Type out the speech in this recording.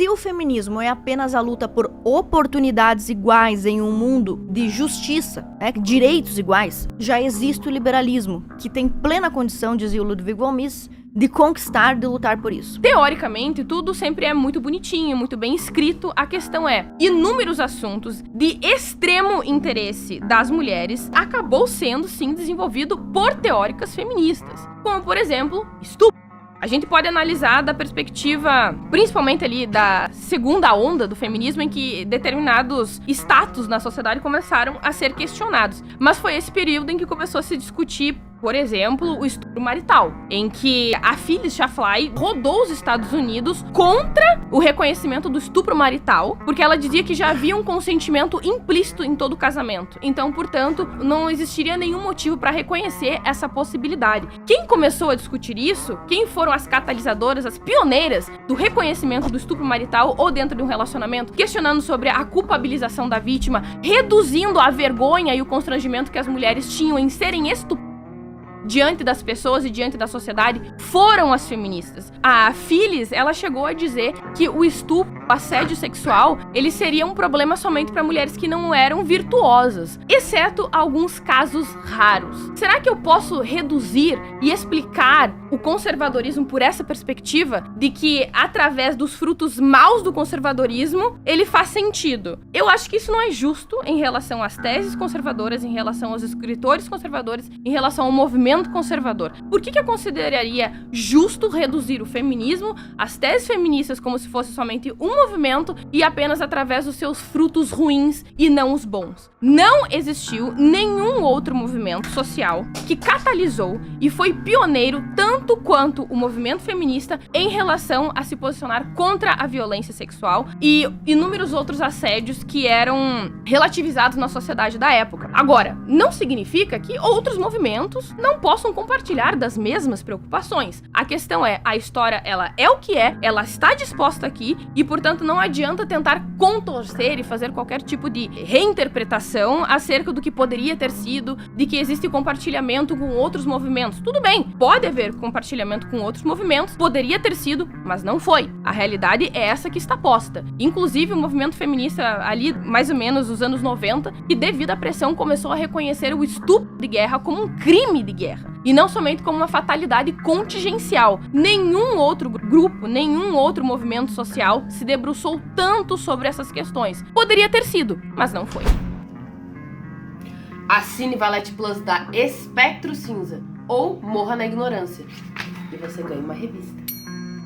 Se o feminismo é apenas a luta por oportunidades iguais em um mundo de justiça, direitos iguais, já existe o liberalismo, que tem plena condição, dizia o Ludwig von Mises, de conquistar, de lutar por isso. Teoricamente, tudo sempre é muito bonitinho, muito bem escrito. A questão é, inúmeros assuntos de extremo interesse das mulheres acabou sendo, sim, desenvolvido por teóricas feministas. Como, por exemplo, estupro. A gente pode analisar da perspectiva, principalmente ali da segunda onda do feminismo, em que determinados status na sociedade começaram a ser questionados. Mas foi esse período em que começou a se discutir, por exemplo, o estupro marital, em que a Phyllis Schlafly rodou os Estados Unidos contra o reconhecimento do estupro marital, porque ela dizia que já havia um consentimento implícito em todo o casamento. Então, portanto, não existiria nenhum motivo para reconhecer essa possibilidade. Quem começou a discutir isso, quem foram as catalisadoras, as pioneiras do reconhecimento do estupro marital ou dentro de um relacionamento, questionando sobre a culpabilização da vítima, reduzindo a vergonha e o constrangimento que as mulheres tinham em serem estupradas diante das pessoas e diante da sociedade, foram as feministas. A Phyllis, ela chegou a dizer que o estupro, o assédio sexual, ele seria um problema somente para mulheres que não eram virtuosas, exceto alguns casos raros. Será que eu posso reduzir e explicar o conservadorismo por essa perspectiva de que, através dos frutos maus do conservadorismo, ele faz sentido? Eu acho que isso não é justo em relação às teses conservadoras, em relação aos escritores conservadores, em relação ao movimento conservador. Por que eu consideraria justo reduzir o feminismo, as teses feministas, como se fosse somente um movimento e apenas através dos seus frutos ruins e não os bons? Não existiu nenhum outro movimento social que catalisou e foi pioneiro tanto quanto o movimento feminista em relação a se posicionar contra a violência sexual e inúmeros outros assédios que eram relativizados na sociedade da época. Agora, não significa que outros movimentos não possam compartilhar das mesmas preocupações. A questão é, a história, ela é o que é, ela está disposta aqui e, portanto, não adianta tentar contorcer e fazer qualquer tipo de reinterpretação acerca do que poderia ter sido, de que existe compartilhamento com outros movimentos. Tudo bem, pode haver compartilhamento com outros movimentos, poderia ter sido, mas não foi. A realidade é essa que está posta. Inclusive, o movimento feminista ali, mais ou menos, nos anos 90, que devido à pressão começou a reconhecer o estupro de guerra como um crime de guerra. E não somente como uma fatalidade contingencial. Nenhum outro grupo, nenhum outro movimento social se debruçou tanto sobre essas questões. Poderia ter sido, mas não foi. Assine Valete Plus da Espectro Cinza ou morra na ignorância. E você ganha uma revista.